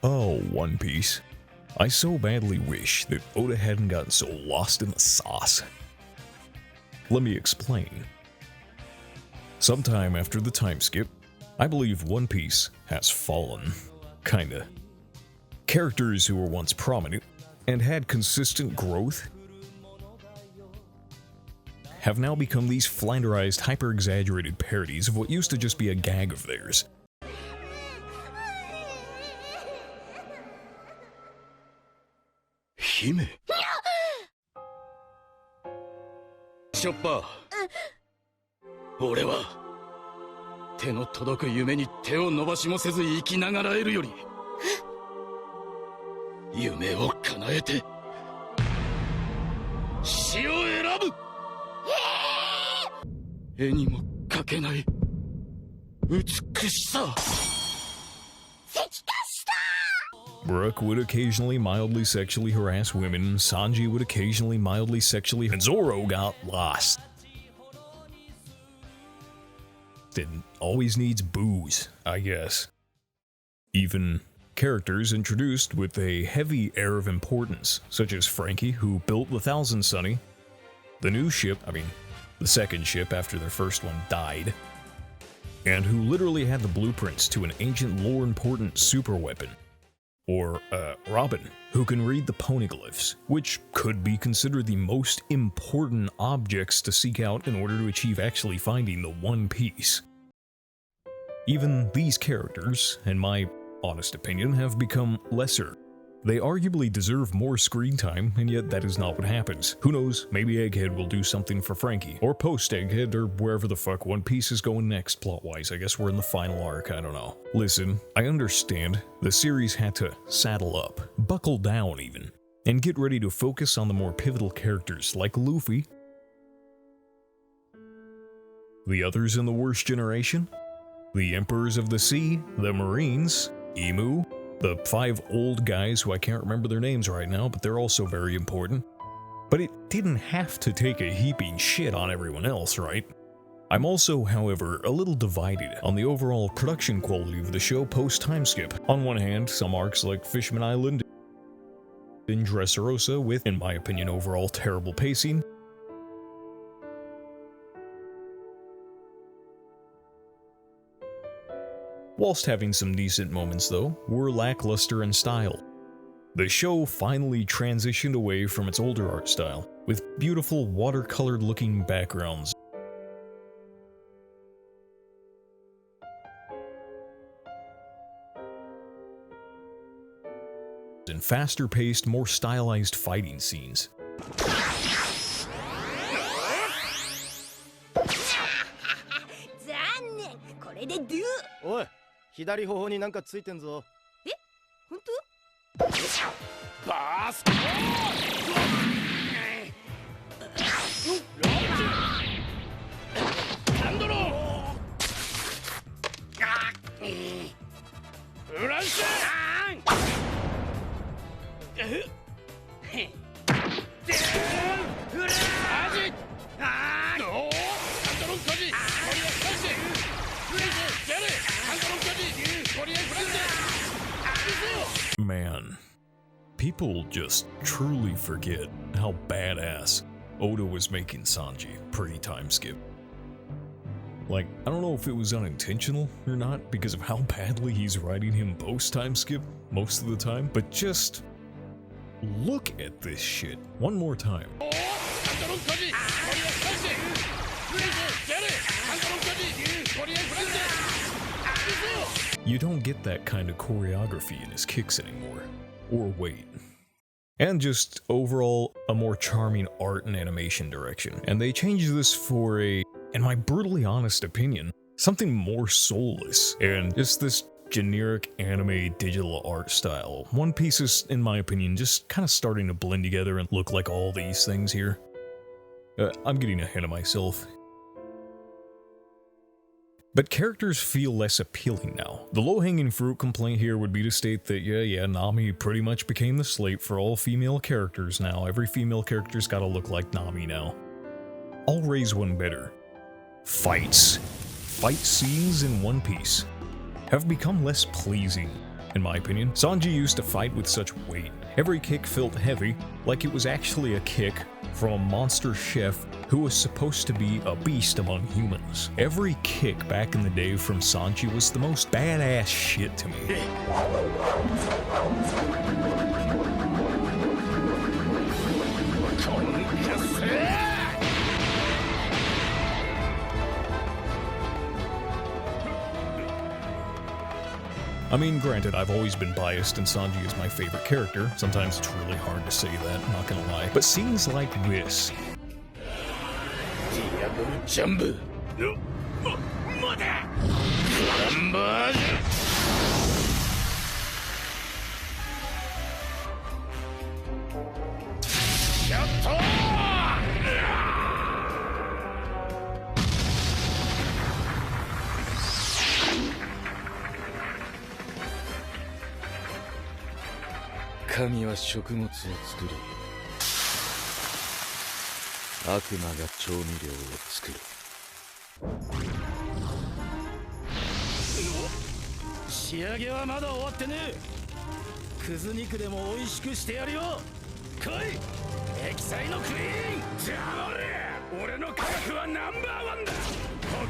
Oh, One Piece. I so badly wish that Oda hadn't gotten so lost in the sauce. Let me explain. Sometime after the time skip, I believe One Piece has fallen. Kinda. Characters who were once prominent and had consistent growth have now become these flanderized, hyper-exaggerated parodies of what used to just be a gag of theirs. Hime? Chopper. 俺は手の届く夢に手を伸ばしもせず生きながらえるより夢を叶えて死を選ぶ絵にも描けない美しさ Brook would occasionally mildly sexually harass women, Sanji would occasionally mildly sexually, and Zoro got lost. And always needs booze, I guess. Even characters introduced with a heavy air of importance, such as Franky, who built the Thousand Sunny, the new ship, the second ship after their first one died, and who literally had the blueprints to an ancient lore-important super weapon. Or, Robin, who can read the poneglyphs, which could be considered the most important objects to seek out in order to achieve actually finding the One Piece. Even these characters, in my honest opinion, have become lesser. They arguably deserve more screen time, and yet that is not what happens. Who knows, maybe Egghead will do something for Franky, or post-Egghead, or wherever the fuck One Piece is going next plot-wise. I guess we're in the final arc, I don't know. Listen, I understand the series had to saddle up, buckle down even, and get ready to focus on the more pivotal characters like Luffy, the others in the worst generation, the Emperors of the Sea, the Marines, Emu, the 5 old guys who I can't remember their names right now, but they're also very important. But it didn't have to take a heaping shit on everyone else, right? I'm also, however, a little divided on the overall production quality of the show post-time skip. On one hand, some arcs like Fishman Island and Dressrosa with, in my opinion, overall terrible pacing, whilst having some decent moments though, were lackluster in style. The show finally transitioned away from its older art style, with beautiful watercolored looking backgrounds and faster paced, more stylized fighting scenes. 左頬になんかついてんぞ。え、本当？バースト！ハンドロー！フランシュ！Man, people just truly forget how badass Oda was making Sanji pre-time skip. Like, I don't know if it was unintentional or not because of how badly he's writing him post-time skip most of the time, but just look at this shit one more time. You don't get that kind of choreography in his kicks anymore, or weight. And just overall, a more charming art and animation direction. And they changed this for a, in my brutally honest opinion, something more soulless, and just this generic anime digital art style. One Piece is, in my opinion, just kind of starting to blend together and look like all these things here. I'm getting ahead of myself. But characters feel less appealing now. The low-hanging fruit complaint here would be to state that yeah, Nami pretty much became the slate for all female characters now. Every female character's gotta look like Nami now. I'll raise one better. Fights. Fight scenes in One Piece have become less pleasing. in my opinion. Sanji used to fight with such weight. Every kick felt heavy, like it was actually a kick from a monster chef who was supposed to be a beast among humans. Every kick back in the day from Sanji was the most badass shit to me. I mean, granted, I've always been biased and Sanji is my favorite character. Sometimes it's really hard to say that, not gonna lie. But scenes like this... Jumbo. Kamiは食物を作り、悪魔が調味料を作る。仕上げはまだ終わってねえ。クズ肉でも美味しくしてやるよ。来い、エキサイのクイーン。じゃあ俺の科学はナンバーワンだ。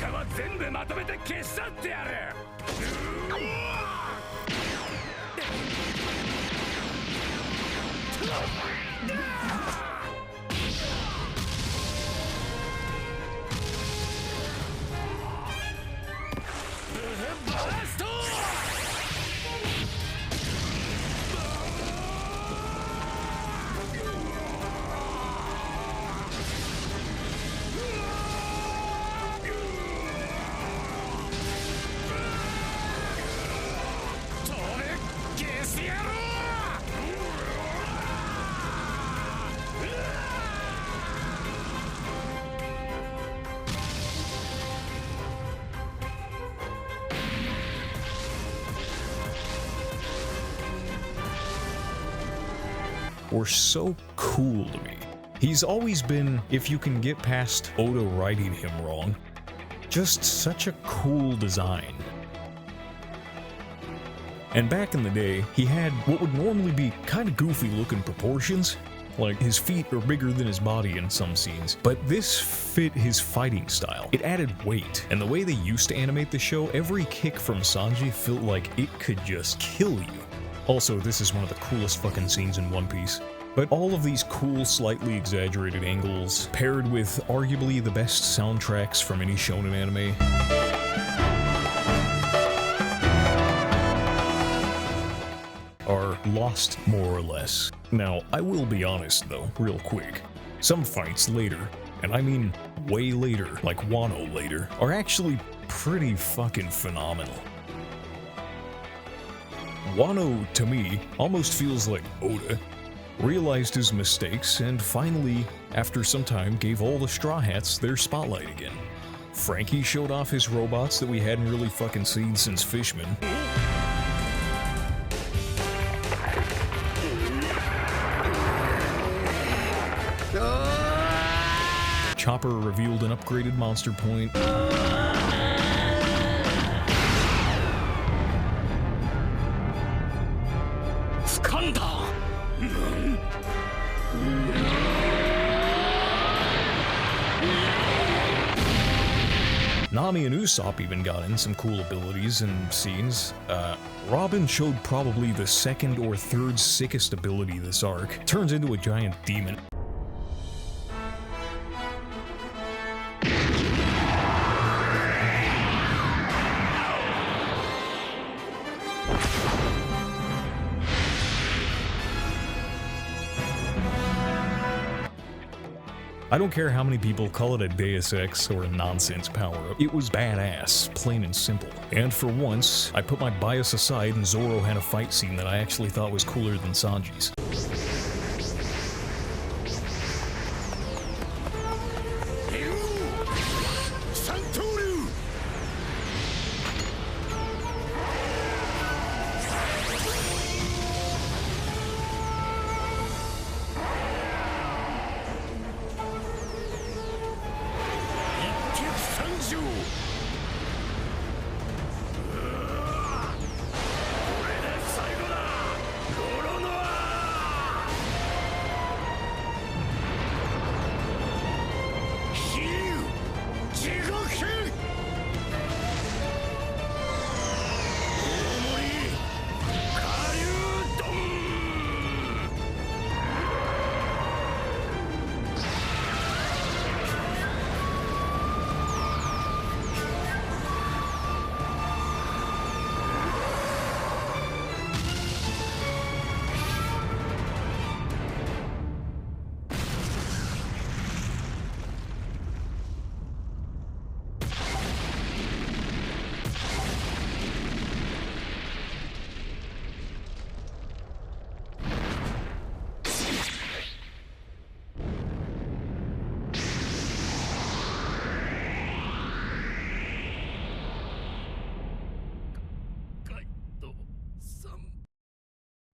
他は全部まとめて消し去ってやる。バースト。were so cool to me. He's always been, if you can get past Oda writing him wrong, just such a cool design. And back in the day, he had what would normally be kind of goofy looking proportions. Like, his feet are bigger than his body in some scenes, but this fit his fighting style. It added weight, and the way they used to animate the show, every kick from Sanji felt like it could just kill you. Also, this is one of the coolest fucking scenes in One Piece. But all of these cool, slightly exaggerated angles, paired with arguably the best soundtracks from any shonen anime, are lost more or less. Now, I will be honest though, real quick. Some fights later, and I mean way later, like Wano later, are actually pretty fucking phenomenal. Wano, to me, almost feels like Oda realized his mistakes and finally, after some time, gave all the Straw Hats their spotlight again. Franky showed off his robots that we hadn't really fucking seen since Fishman. Chopper revealed an upgraded monster point. Nami and Usopp even got in some cool abilities and scenes. Robin showed probably the second or third sickest ability this arc. Turns into a giant demon. I don't care how many people call it a Deus Ex or a nonsense power-up, it was badass, plain and simple. And for once, I put my bias aside and Zoro had a fight scene that I actually thought was cooler than Sanji's.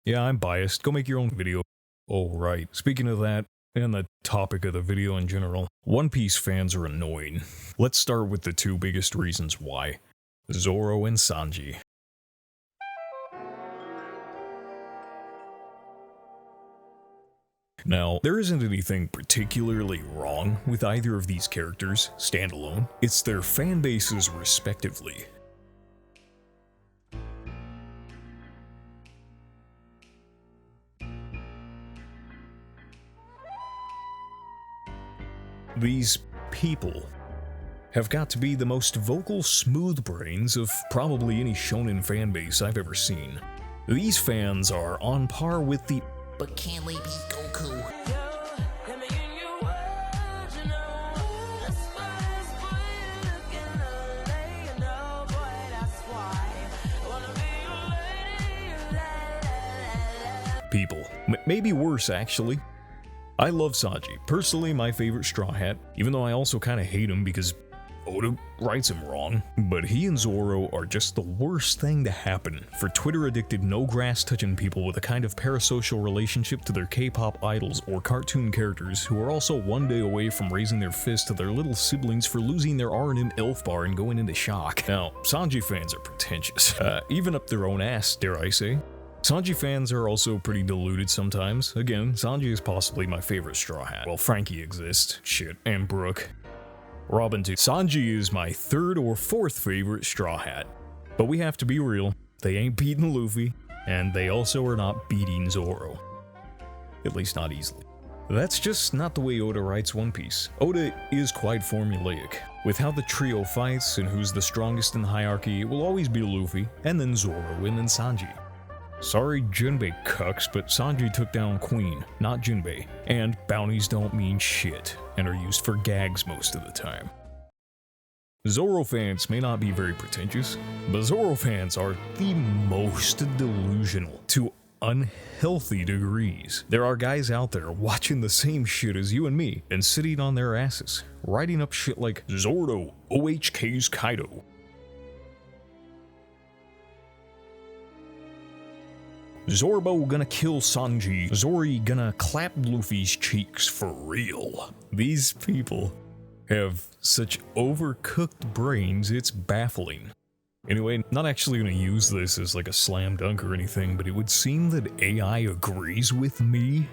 Yeah, I'm biased. Go make your own video. Oh, right. Speaking of that, and the topic of the video in general, One Piece fans are annoying. Let's start with the two biggest reasons why. Zoro and Sanji. Now, there isn't anything particularly wrong with either of these characters, standalone. It's their fan bases respectively. These people have got to be the most vocal smooth brains of probably any shonen fanbase I've ever seen. These fans are on par with the "but can we be Goku?" people. Maybe worse, actually. I love Sanji, personally my favorite Straw Hat, even though I also kinda hate him because Oda writes him wrong. But he and Zoro are just the worst thing to happen for Twitter-addicted, no-grass-touching people with a kind of parasocial relationship to their K-pop idols or cartoon characters who are also one day away from raising their fist to their little siblings for losing their R&M elf bar and going into shock. Now, Sanji fans are pretentious, even up their own ass, dare I say. Sanji fans are also pretty deluded sometimes. Again, Sanji is possibly my favorite Straw Hat. Well, Franky exists, shit, and Brook. Robin too. Sanji is my third or fourth favorite Straw Hat. But we have to be real, they ain't beating Luffy, and they also are not beating Zoro. At least not easily. That's just not the way Oda writes One Piece. Oda is quite formulaic. With how the trio fights and who's the strongest in the hierarchy, it will always be Luffy, and then Zoro, and then Sanji. Sorry Jinbei cucks, but Sanji took down Queen, not Jinbei. And bounties don't mean shit, and are used for gags most of the time. Zoro fans may not be very pretentious, but Zoro fans are the most delusional to unhealthy degrees. There are guys out there watching the same shit as you and me, and sitting on their asses, writing up shit like Zoro OHK's Kaido. Zorbo gonna kill Sanji, Zori gonna clap Luffy's cheeks for real. These people have such overcooked brains, it's baffling. Anyway, not actually gonna use this as like a slam dunk or anything, but it would seem that AI agrees with me.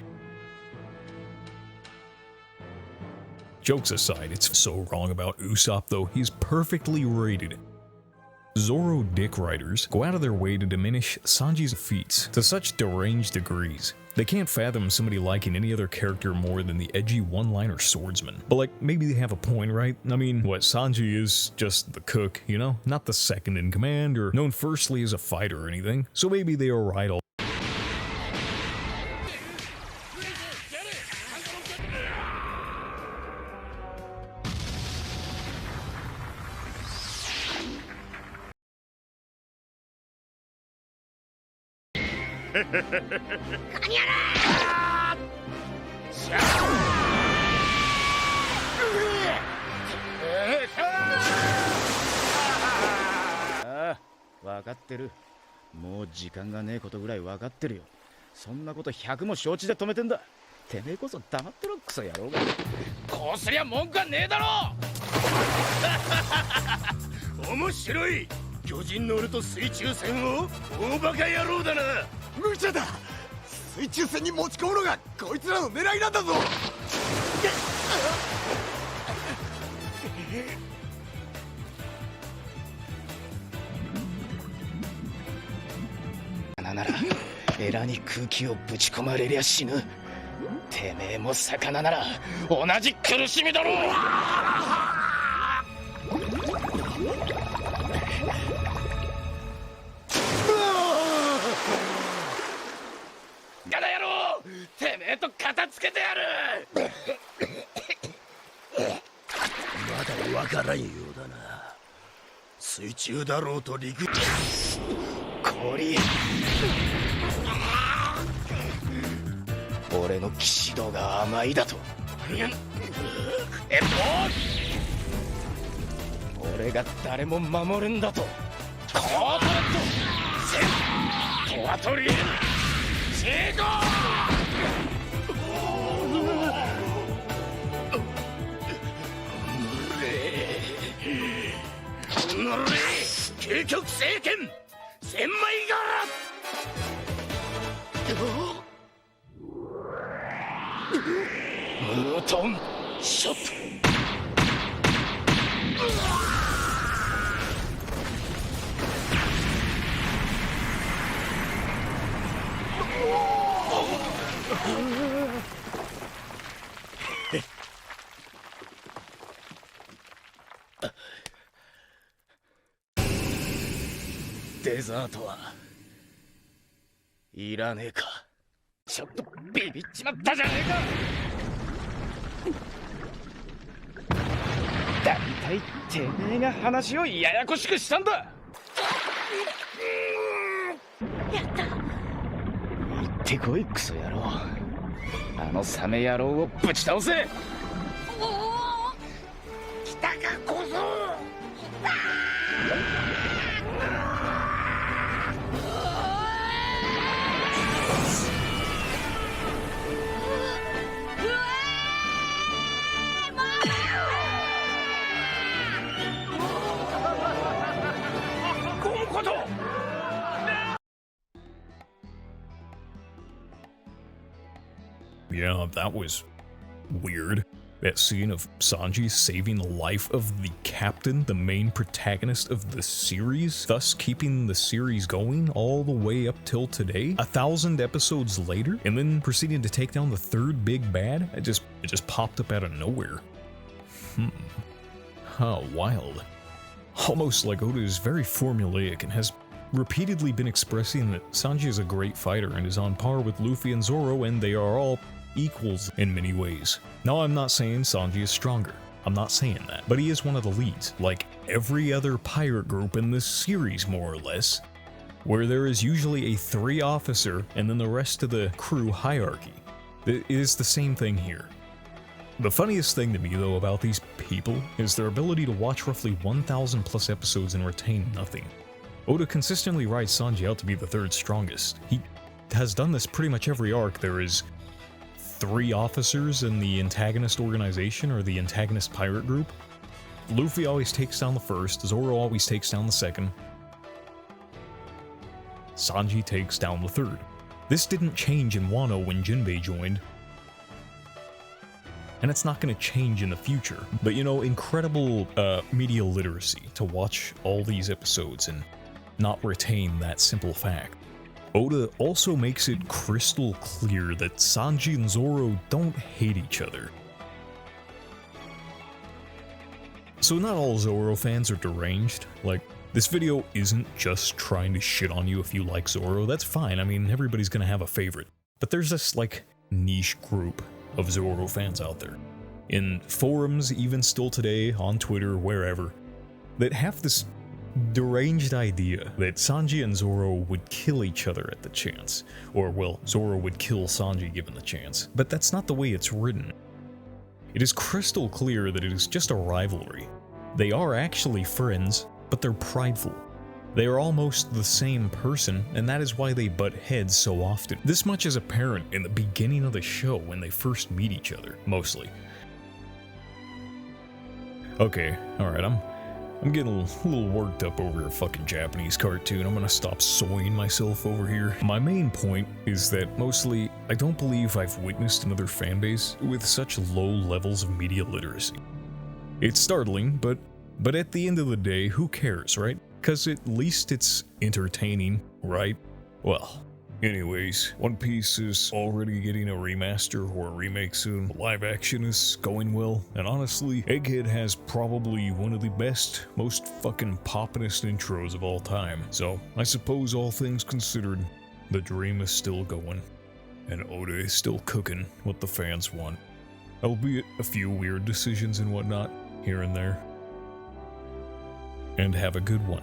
Jokes aside, it's so wrong about Usopp though, he's perfectly rated. Zoro dick writers go out of their way to diminish Sanji's feats to such deranged degrees. They can't fathom somebody liking any other character more than the edgy one-liner swordsman. But like, maybe they have a point, right? I mean, what, Sanji is just the cook, you know? Not the second in command or known firstly as a fighter or anything. So maybe they are right all.分かってる。もう時間がねえことぐらい分かってるよ。そんなこと100も承知で止めてんだ。てめえこそ黙ってろクソ野郎が。こうすりゃ文句はねえだろ。面白い。巨人の俺と水中戦を大バカ野郎だな。無茶だ。水中戦に持ち込むのがこいつらの狙いなんだぞ。ならエラに空気をぶち込まれりゃ死ぬ。てめえも魚なら同じ苦しみだろう。ガラ野郎、てめえと片付けてやる。まだわからんようだな。水中だろうと陸氷。俺の騎士道が甘いだと。俺が誰も守るんだと。コートレットセントワトリー究極聖剣千枚柄ムートンショットデザートはいらねえか。ちょっとビビっちまったじゃねえか。だいたいてめえが話をややこしくしたんだ。やった行ってこいクソ野郎。あのサメ野郎をぶち倒せ。おお来たか小僧。Yeah, that was weird. That scene of Sanji saving the life of the captain, the main protagonist of the series, thus keeping the series going all the way up till today, 1,000 episodes later, and then proceeding to take down the third big bad. It just popped up out of nowhere. How wild. Almost like Oda is very formulaic and has repeatedly been expressing that Sanji is a great fighter and is on par with Luffy and Zoro, and they are all equals in many ways. Now, I'm not saying Sanji is stronger. I'm not saying that. But he is one of the leads, like every other pirate group in this series, more or less, where there is usually a 3-officer and then the rest of the crew hierarchy. It is the same thing here. The funniest thing to me, though, about these people is their ability to watch roughly 1,000 plus episodes and retain nothing. Oda consistently writes Sanji out to be the third strongest. He has done this pretty much every arc. There is 3 officers in the antagonist organization or the antagonist pirate group. Luffy always takes down the first, Zoro always takes down the second. Sanji takes down the third. This didn't change in Wano when Jinbei joined. And it's not going to change in the future. But you know, incredible media literacy to watch all these episodes and not retain that simple fact. Oda also makes it crystal clear that Sanji and Zoro don't hate each other. So not all Zoro fans are deranged. Like, this video isn't just trying to shit on you if you like Zoro. That's fine, I mean, everybody's gonna have a favorite. But there's this, like, niche group of Zoro fans out there, in forums, even still today, on Twitter, wherever, that have this deranged idea that Sanji and Zoro would kill each other at the chance. Or, well, Zoro would kill Sanji given the chance. But that's not the way it's written. It is crystal clear that it is just a rivalry. They are actually friends, but they're prideful. They are almost the same person, and that is why they butt heads so often. This much is apparent in the beginning of the show when they first meet each other, mostly. Okay, alright, I'm getting a little worked up over a fucking Japanese cartoon. I'm gonna stop soying myself over here. My main point is that mostly, I don't believe I've witnessed another fanbase with such low levels of media literacy. It's startling, but at the end of the day, who cares, right? Because at least it's entertaining, right? Well, anyways, One Piece is already getting a remaster or a remake soon. Live action is going well, and honestly, Egghead has probably one of the best, most fucking poppinest intros of all time. So, I suppose all things considered, the dream is still going, and Oda is still cooking what the fans want. Albeit a few weird decisions and whatnot, here and there. And have a good one.